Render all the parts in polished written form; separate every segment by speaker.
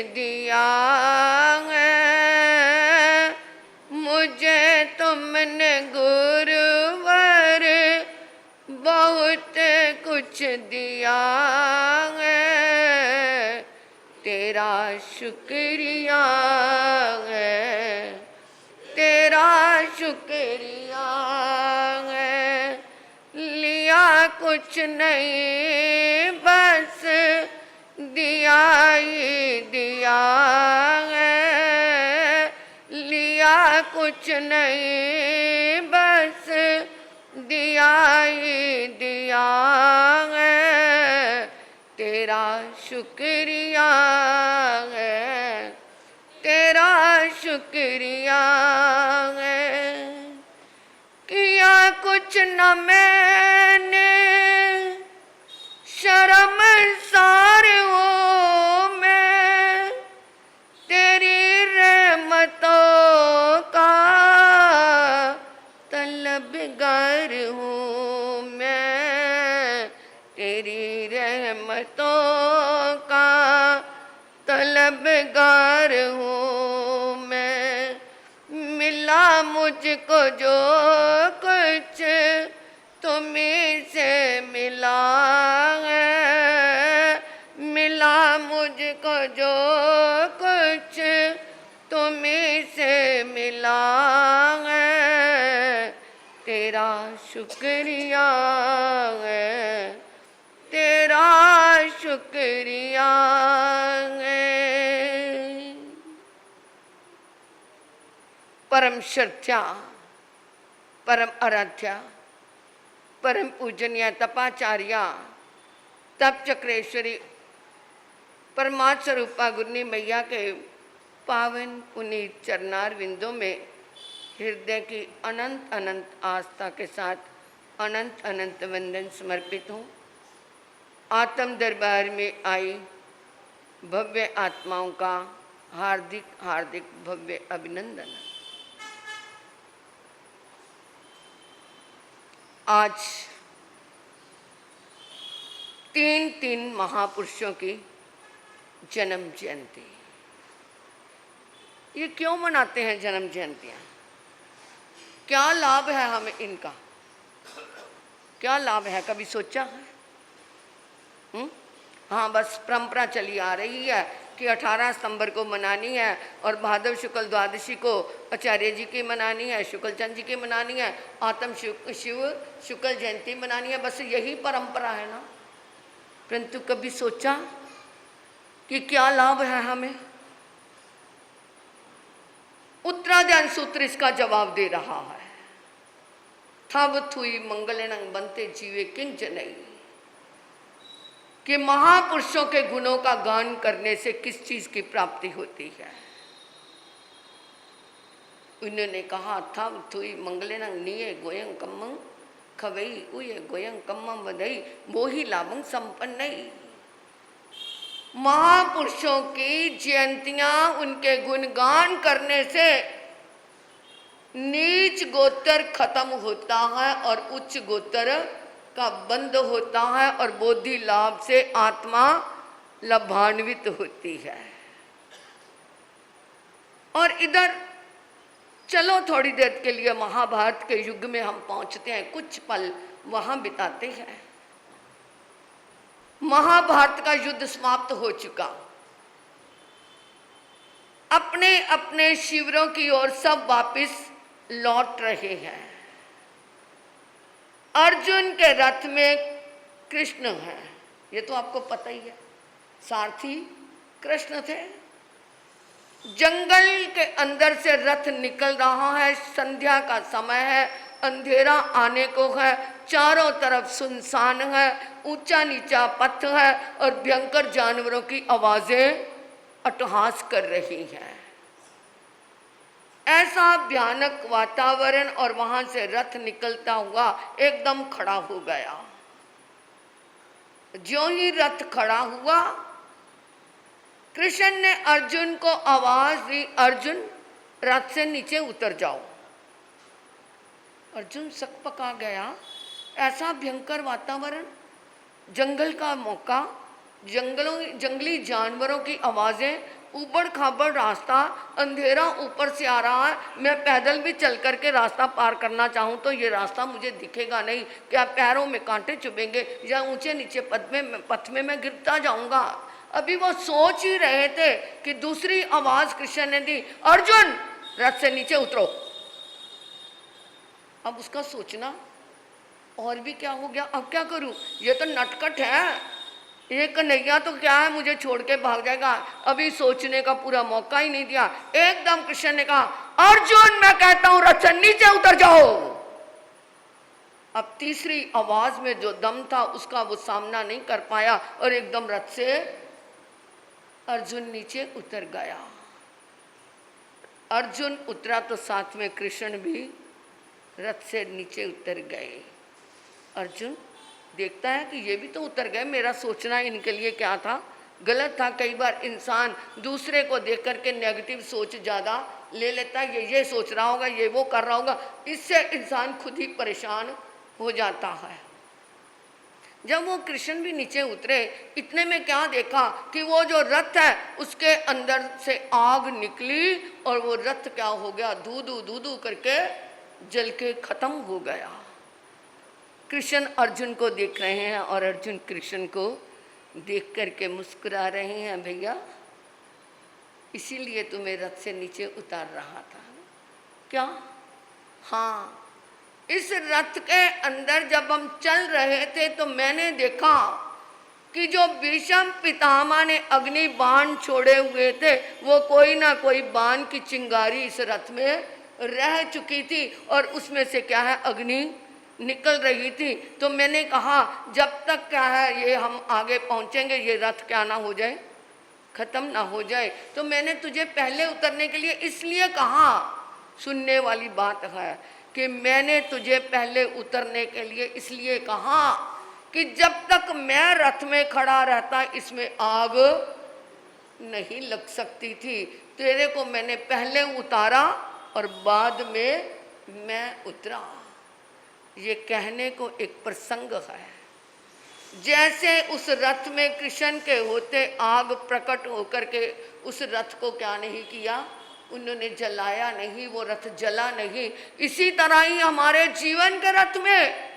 Speaker 1: दिया है, मुझे तुमने गुरुवर बहुत कुछ दिया है, तेरा शुक्रिया है, तेरा शुक्रिया है। लिया कुछ नहीं बस दिया ही दिया है, लिया कुछ नहीं बस दिया ही दिया है, तेरा शुक्रिया है, तेरा शुक्रिया है। किया कुछ न मैंने शर्मसार हूँ मैं, तेरी रहमतों का तलबगार हूँ मैं, तेरी रहमतों का तलबगार हूँ मैं। मिला मुझको जो कुछ तुम्हीं से मिला है, मिला मुझको जो कुछ तुम्हीं से मिला है, तेरा शुक्रिया है, तेरा शुक्रिया है। परम श्रद्धा, परम आराध्या, परम पूजनीय तपाचार्या तप चक्रेश्वरी परमात्म स्वरूपा गुरनी मैया के पावन पुनीत चरणार विंदों में हृदय की अनंत अनंत आस्था के साथ अनंत अनंत वंदन समर्पित हूँ। आत्म दरबार में आई भव्य आत्माओं का हार्दिक हार्दिक भव्य अभिनंदन। आज तीन महापुरुषों की जन्म जयंती। ये क्यों मनाते हैं जन्म जयंतियाँ? क्या लाभ है हमें इनका? क्या लाभ है, कभी सोचा है? हाँ, बस परंपरा चली आ रही है कि 18 सितंबर को मनानी है और भादव शुक्ल द्वादशी को आचार्य जी की मनानी है, शुक्ल चंद जी की मनानी है, आत्म शिव शुक्ल जयंती मनानी है। बस यही परंपरा है ना। परंतु कभी सोचा कि क्या लाभ है हमें? उत्तराध्यान सूत्र इसका जवाब दे रहा है। थव थुई मंगलनं बनते जीवे किंचनई, कि महापुरुषों के गुणों का गान करने से किस चीज की प्राप्ति होती है। उन्होंने कहा थव थुई मंगलनं निये गोयं कम्मं खवई उये गोयं कम्मं वदई मोहि लाभं संपन्नई। महापुरुषों की जयंतियां, उनके गुणगान करने से नीच गोत्र खत्म होता है और उच्च गोत्र का बंद होता है और बोधि लाभ से आत्मा लाभान्वित होती है। और इधर चलो थोड़ी देर के लिए महाभारत के युग में हम पहुंचते हैं, कुछ पल वहां बिताते हैं। महाभारत का युद्ध समाप्त हो चुका। अपने अपने शिविरों की ओर सब वापस लौट रहे हैं। अर्जुन के रथ में कृष्ण है, ये तो आपको पता ही है। सारथी कृष्ण थे। जंगल के अंदर से रथ निकल रहा है, संध्या का समय है, अंधेरा आने को है, चारों तरफ सुनसान है, ऊंचा नीचा पथ है और भयंकर जानवरों की आवाजें अट्टहास कर रही हैं। ऐसा भयानक वातावरण और वहां से रथ निकलता हुआ एकदम खड़ा हो गया। जो ही रथ खड़ा हुआ, कृष्ण ने अर्जुन को आवाज दी, अर्जुन रथ से नीचे उतर जाओ। अर्जुन सकपका गया। ऐसा भयंकर वातावरण, जंगल का मौका, जंगली जानवरों की आवाजें ऊबड़ खाबड़ रास्ता, अंधेरा ऊपर से आ रहा है, मैं पैदल भी चल करके रास्ता पार करना चाहूँ तो ये रास्ता मुझे दिखेगा नहीं, क्या पैरों में कांटे चुभेंगे या ऊंचे नीचे पथ में मैं गिरता जाऊंगा। अभी वो सोच ही रहे थे कि दूसरी आवाज कृष्ण ने दी, अर्जुन रथ से नीचे उतरो। अब उसका सोचना और भी क्या हो गया, अब क्या करूं, ये तो नटखट है, ये कन्हैया तो क्या है मुझे छोड़ के भाग जाएगा। अभी सोचने का पूरा मौका ही नहीं दिया, एकदम कृष्ण ने कहा, अर्जुन मैं कहता हूं रथ से नीचे उतर जाओ। अब तीसरी आवाज में जो दम था उसका वो सामना नहीं कर पाया और एकदम रथ से अर्जुन नीचे उतर गया। अर्जुन उतरा तो साथ में कृष्ण भी रथ से नीचे उतर गए। अर्जुन देखता है कि ये भी तो उतर गए, मेरा सोचना इनके लिए क्या था, गलत था। कई बार इंसान दूसरे को देख करके नेगेटिव सोच ज़्यादा ले लेता है, ये सोच रहा होगा, ये वो कर रहा होगा, इससे इंसान खुद ही परेशान हो जाता है। जब वो कृष्ण भी नीचे उतरे, इतने में क्या देखा कि वो जो रथ है उसके अंदर से आग निकली और वो रथ क्या हो गया, धू धू धू धू करके जल के खत्म हो गया। कृष्ण अर्जुन को देख रहे हैं और अर्जुन कृष्ण को देख करके मुस्कुरा रहे हैं, भैया इसीलिए तुम्हें रथ से नीचे उतार रहा था क्या। हाँ, इस रथ के अंदर जब हम चल रहे थे तो मैंने देखा कि जो भीष्म पितामह ने अग्नि बाण छोड़े हुए थे वो कोई ना कोई बाण की चिंगारी इस रथ में रह चुकी थी और उसमें से क्या है अग्नि निकल रही थी। तो मैंने कहा जब तक क्या है ये हम आगे पहुंचेंगे ये रथ क्या ना हो जाए, खत्म ना हो जाए। तो मैंने तुझे पहले उतरने के लिए इसलिए कहा, सुनने वाली बात है कि मैंने तुझे पहले उतरने के लिए इसलिए कहा कि जब तक मैं रथ में खड़ा रहता इसमें आग नहीं लग सकती थी। तेरे को मैंने पहले उतारा और बाद में मैं उतरा। ये कहने को एक प्रसंग है। जैसे उस रथ में कृष्ण के होते आग प्रकट होकर के उस रथ को क्या नहीं किया, उन्होंने जलाया नहीं, वो रथ जला नहीं। इसी तरह ही हमारे जीवन के रथ में,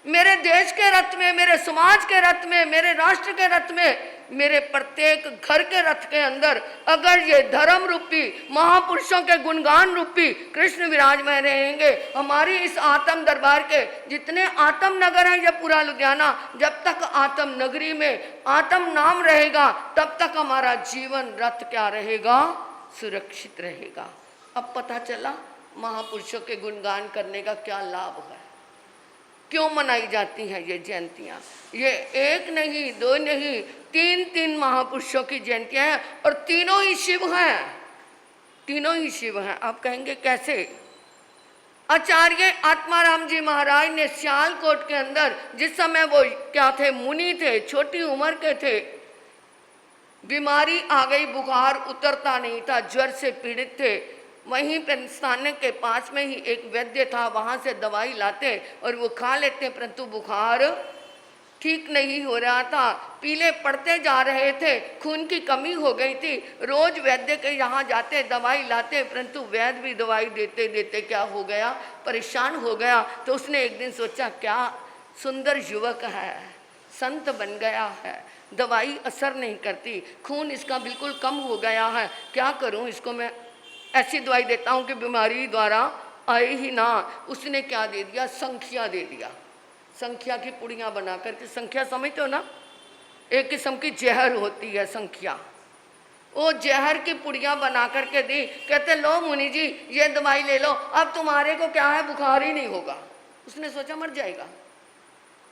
Speaker 1: मेरे देश के रथ में, मेरे समाज के रथ में, मेरे राष्ट्र के रथ में, मेरे प्रत्येक घर के रथ के अंदर अगर ये धर्म रूपी महापुरुषों के गुणगान रूपी कृष्ण विराजमान रहेंगे, हमारी इस आत्म दरबार के जितने आत्म नगर हैं, ये पूरा लुधियाना, जब तक आत्म नगरी में आत्म नाम रहेगा तब तक हमारा जीवन रथ क्या रहेगा, सुरक्षित रहेगा। अब पता चला महापुरुषों के गुणगान करने का क्या लाभ है, क्यों मनाई जाती हैं ये जयंतियाँ। ये एक नहीं, दो नहीं, तीन महापुरुषों की जयंतियाँ हैं और तीनों ही शिव हैं, तीनों ही शिव हैं। आप कहेंगे कैसे? आचार्य आत्माराम जी महाराज ने सियालकोट के अंदर, जिस समय वो क्या थे, मुनि थे, छोटी उम्र के थे, बीमारी आ गई, बुखार उतरता नहीं था, ज्वर से पीड़ित थे। वहीं पर स्थान के पास में ही एक वैद्य था, वहाँ से दवाई लाते और वो खा लेते, परंतु बुखार ठीक नहीं हो रहा था, पीले पड़ते जा रहे थे, खून की कमी हो गई थी। रोज वैद्य के यहाँ जाते, दवाई लाते, परंतु वैद्य भी दवाई देते देते क्या हो गया, परेशान हो गया। तो उसने एक दिन सोचा क्या सुंदर युवक है, संत बन गया है, दवाई असर नहीं करती, खून इसका बिल्कुल कम हो गया है, क्या करूं, इसको मैं ऐसी दवाई देता हूं कि बीमारी द्वारा आए ही ना। उसने क्या दे दिया, संख्या दे दिया, संख्या की पुड़ियाँ बना करके, संख्या समझते हो ना, एक किस्म की जहर होती है संख्या, वो जहर की पुड़ियाँ बना करके दी। कहते लो मुनि जी ये दवाई ले लो, अब तुम्हारे को क्या है, बुखार ही नहीं होगा। उसने सोचा मर जाएगा,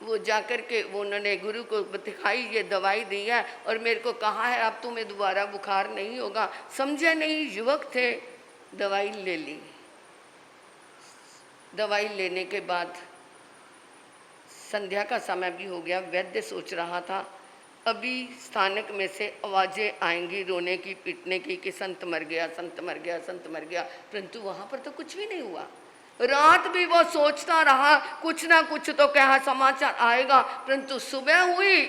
Speaker 1: वो जाकर के वो उन्होंने गुरु को दिखाई, ये दवाई दी है और मेरे को कहा है अब तुम्हें दोबारा बुखार नहीं होगा। समझे नहीं, युवक थे, दवाई ले ली। दवाई लेने के बाद संध्या का समय भी हो गया, वैद्य सोच रहा था अभी स्थानक में से आवाज़ें आएंगी रोने की, पीटने की कि संत मर गया, संत मर गया, संत मर गया, परंतु वहाँ पर तो कुछ भी नहीं हुआ। रात भी वो सोचता रहा कुछ ना कुछ तो क्या समाचार आएगा, परंतु सुबह हुई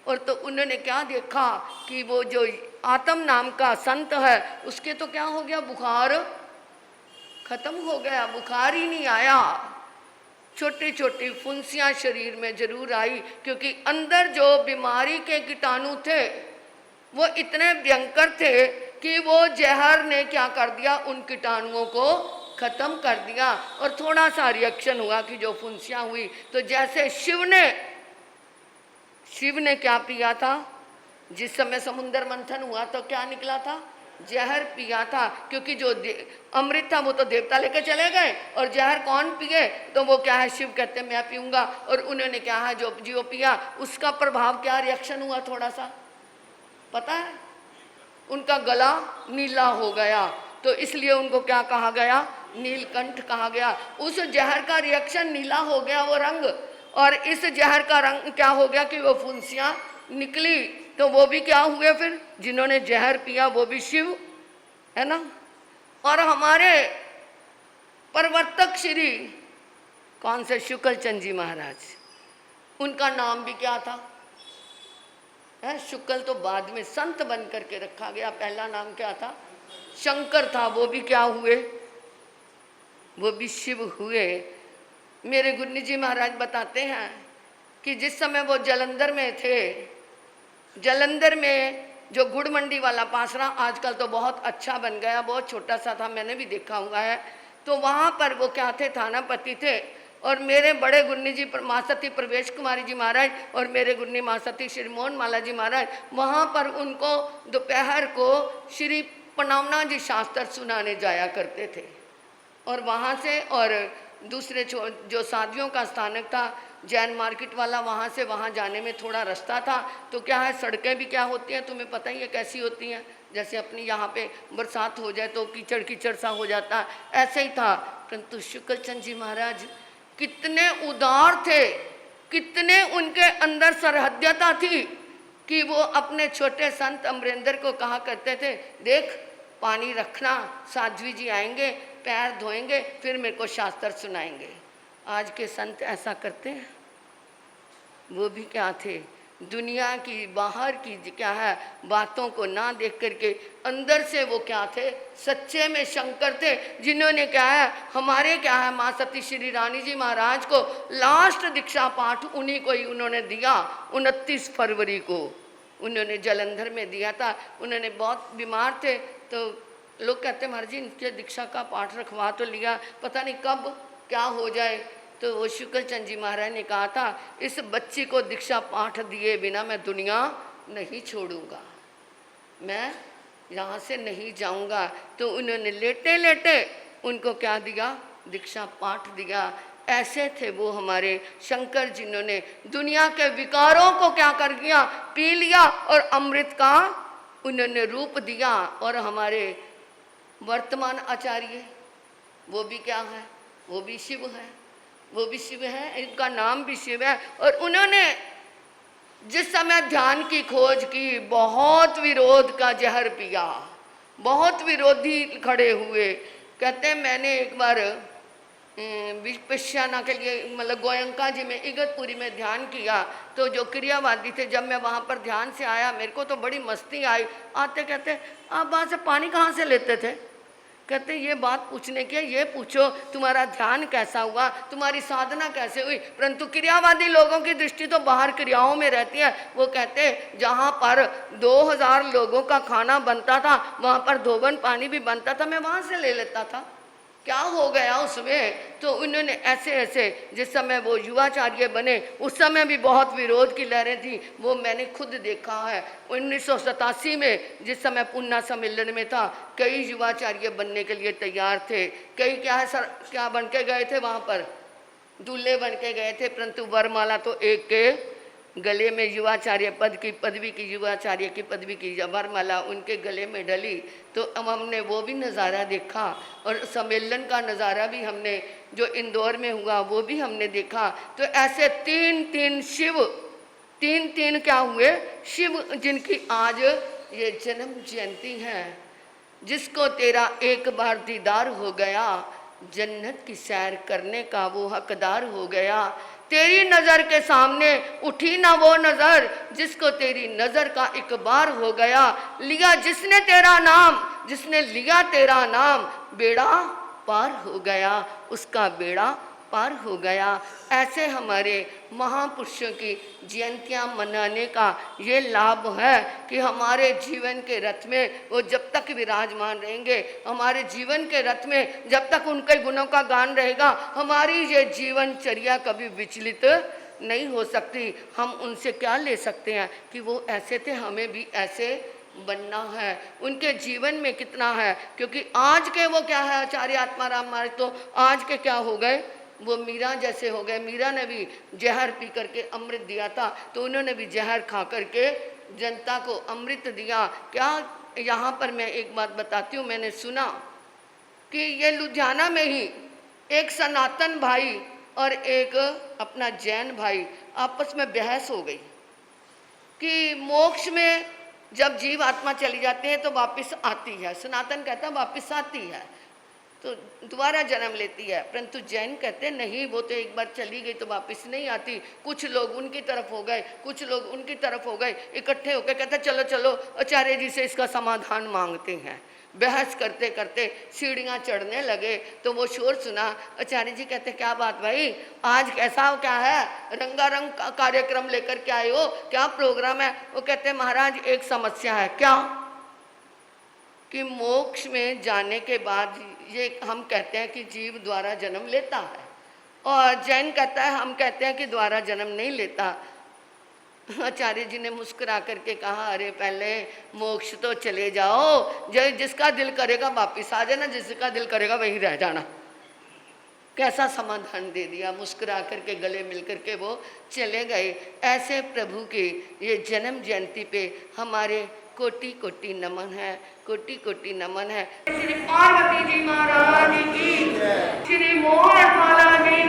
Speaker 1: और तो उन्होंने क्या देखा कि वो जो आत्म नाम का संत है, उसके तो क्या हो गया, बुखार खत्म हो गया, बुखार ही नहीं आया। छोटी छोटी फुंसियां शरीर में जरूर आई, क्योंकि अंदर जो बीमारी के कीटाणु थे वो इतने भयंकर थे कि वो जहर ने क्या कर दिया, उन कीटाणुओं को खत्म कर दिया। और थोड़ा सा रिएक्शन हुआ कि जो फुंसियां हुई, तो जैसे शिव ने क्या पिया था, जिस समय समुद्र मंथन हुआ तो क्या निकला था, जहर पिया था। क्योंकि जो अमृत था वो तो देवता लेके चले गए, और जहर कौन पिए, तो वो क्या है, शिव कहते मैं पीऊंगा। और उन्होंने क्या है, जो पिया उसका प्रभाव क्या रिएक्शन हुआ, थोड़ा सा पता है, उनका गला नीला हो गया। तो इसलिए उनको क्या कहा गया, नीलकंठ कहा गया। उस जहर का रिएक्शन नीला हो गया वो रंग, और इस जहर का रंग क्या हो गया कि वो फुंसियां निकली। तो वो भी क्या हुए फिर, जिन्होंने जहर पिया वो भी शिव है ना। और हमारे प्रवर्तक श्री कौन से, शुक्ल चंद जी महाराज, उनका नाम भी क्या था, है शुक्ल तो बाद में संत बन करके रखा गया, पहला नाम क्या था, शंकर था। वो भी क्या हुए, वो भी शिव हुए। मेरे गुरु जी महाराज बताते हैं कि जिस समय वो जालंधर में थे, जालंधर में जो गुड़ मंडी वाला पासरा आजकल तो बहुत अच्छा बन गया, बहुत छोटा सा था, मैंने भी देखा हुआ है। तो वहाँ पर वो क्या थे, थानापति थे। और मेरे बड़े गुरनी जी महासती प्रवेश कुमारी जी महाराज और मेरे गुरनी महासती श्री मोहन माला जी महाराज, वहाँ पर उनको दोपहर को श्री पनावना जी शास्त्र सुनाने जाया करते थे। और वहाँ से और दूसरे जो साधुओं का स्थानक था जैन मार्केट वाला, वहाँ से वहाँ जाने में थोड़ा रास्ता था। तो क्या है, सड़कें भी क्या होती हैं, तुम्हें पता ही है कैसी होती हैं, जैसे अपनी यहाँ पे बरसात हो जाए तो कीचड़ कीचड़ सा हो जाता, ऐसे ही था। परंतु शुक्ल चंद जी महाराज कितने उदार थे, कितने उनके अंदर सरहद्यता थी कि वो अपने छोटे संत अमरेंद्र को कहा करते थे, देख पानी रखना, साध्वी जी आएंगे, पैर धोएंगे, फिर मेरे को शास्त्र सुनाएंगे। आज के संत ऐसा करते हैं? वो भी क्या थे, दुनिया की बाहर की क्या है बातों को ना देख करके अंदर से वो क्या थे, सच्चे में शंकर थे, जिन्होंने क्या है हमारे क्या है माँ सती श्री रानी जी महाराज को लास्ट दीक्षा पाठ उन्हीं को ही उन्होंने दिया। 29 फरवरी को उन्होंने जालंधर में दिया था। उन्होंने बहुत बीमार थे, तो लोग कहते महाराज जी इनके दीक्षा का पाठ रखवा तो लिया, पता नहीं कब क्या हो जाए। तो वो शुक्ल चंद जी महाराज ने कहा था, इस बच्ची को दीक्षा पाठ दिए बिना मैं दुनिया नहीं छोड़ूंगा, मैं यहाँ से नहीं जाऊँगा। तो उन्होंने लेटे लेटे उनको क्या दिया, दीक्षा पाठ दिया। ऐसे थे वो हमारे शंकर, जिन्होंने दुनिया के विकारों को क्या कर दिया, पी लिया और अमृत का उन्होंने रूप दिया। और हमारे वर्तमान आचार्य वो भी क्या है, वो भी शिव है, वो भी शिव है, इनका नाम भी शिव है। और उन्होंने जिस समय ध्यान की खोज की, बहुत विरोध का जहर पिया, बहुत विरोधी खड़े हुए। कहते हैं मैंने एक बार विपश्यना के लिए मतलब गोयंका जी में इगतपुरी में ध्यान किया, तो जो क्रियावादी थे, जब मैं वहाँ पर ध्यान से आया मेरे को तो बड़ी मस्ती आई। आते कहते आप वहाँ से पानी कहाँ से लेते थे? कहते ये बात पूछने के, ये पूछो तुम्हारा ध्यान कैसा हुआ, तुम्हारी साधना कैसे हुई। परंतु क्रियावादी लोगों की दृष्टि तो बाहर क्रियाओं में रहती है। वो कहते जहाँ पर 2000 लोगों का खाना बनता था वहाँ पर धोबन पानी भी बनता था, मैं वहाँ से ले लेता था, क्या हो गया उसमें। तो उन्होंने ऐसे ऐसे, जिस समय वो युवाचार्य बने उस समय भी बहुत विरोध की लहरें थी, वो मैंने खुद देखा है। 1987 में जिस समय पूना सम्मेलन में था, कई युवाचार्य बनने के लिए तैयार थे, कई क्या है सर क्या बन के गए थे, वहाँ पर दूल्हे बन के गए थे, परंतु वरमाला तो एक के गले में युवाचार्य पद की पदवी की, युवाचार्य की पदवी की वरमाला उनके गले में डली। तो अब हमने वो भी नज़ारा देखा, और सम्मेलन का नज़ारा भी हमने जो इंदौर में हुआ वो भी हमने देखा। तो ऐसे तीन शिव, तीन क्या हुए शिव, जिनकी आज ये जन्म जयंती है। जिसको तेरा एक बार दीदार हो गया, जन्नत की सैर करने का वो हकदार हो गया। तेरी नजर के सामने उठी ना वो नजर जिसको तेरी नजर का एक बार हो गया, लिया जिसने तेरा नाम, जिसने लिया तेरा नाम, बेड़ा पार हो गया, उसका बेड़ा पार हो गया। ऐसे हमारे महापुरुषों की जयंतियाँ मनाने का ये लाभ है कि हमारे जीवन के रथ में वो जब तक विराजमान रहेंगे, हमारे जीवन के रथ में जब तक उनके गुणों का गान रहेगा, हमारी ये जीवनचर्या कभी विचलित नहीं हो सकती। हम उनसे क्या ले सकते हैं कि वो ऐसे थे, हमें भी ऐसे बनना है। उनके जीवन में कितना है, क्योंकि आज के वो क्या है, आचार्य आत्माराम महाराज तो आज के क्या हो गए, वो मीरा जैसे हो गए। मीरा ने भी जहर पी करके अमृत दिया था, तो उन्होंने भी जहर खा करके जनता को अमृत दिया। क्या यहाँ पर मैं एक बात बताती हूँ, मैंने सुना कि ये लुधियाना में ही एक सनातन भाई और एक अपना जैन भाई आपस में बहस हो गई कि मोक्ष में जब जीव आत्मा चली जाती है तो वापस आती है। सनातन कहता है वापस आती है, तो दोबारा जन्म लेती है, परंतु जैन कहते नहीं, वो तो एक बार चली गई तो वापस नहीं आती। कुछ लोग उनकी तरफ हो गए, कुछ लोग उनकी तरफ हो गए, इकट्ठे होकर कहते चलो चलो आचार्य जी से इसका समाधान मांगते हैं। बहस करते करते सीढ़ियाँ चढ़ने लगे तो वो शोर सुना। आचार्य जी कहते क्या बात भाई, आज कैसा क्या है, रंगारंग कार्यक्रम लेकर के आए हो, क्या प्रोग्राम है? वो कहते महाराज एक समस्या है। क्या? कि मोक्ष में जाने के बाद ये हम कहते हैं कि जीव द्वारा जन्म लेता है, और जैन कहता है, हम कहते हैं कि द्वारा जन्म नहीं लेता। आचार्य जी ने मुस्कुरा करके कहा अरे पहले मोक्ष तो चले जाओ, जिसका दिल करेगा वापिस आ जाना, जिसका दिल करेगा वहीं रह जाना। कैसा समाधान दे दिया, मुस्कुरा करके गले मिल करके वो चले गए। ऐसे प्रभु के ये जन्म जयंती पे हमारे कोटि कोटि नमन है, कोटि कोटि नमन है। श्री पार्वती जी महाराज की, श्री मोहन माला जी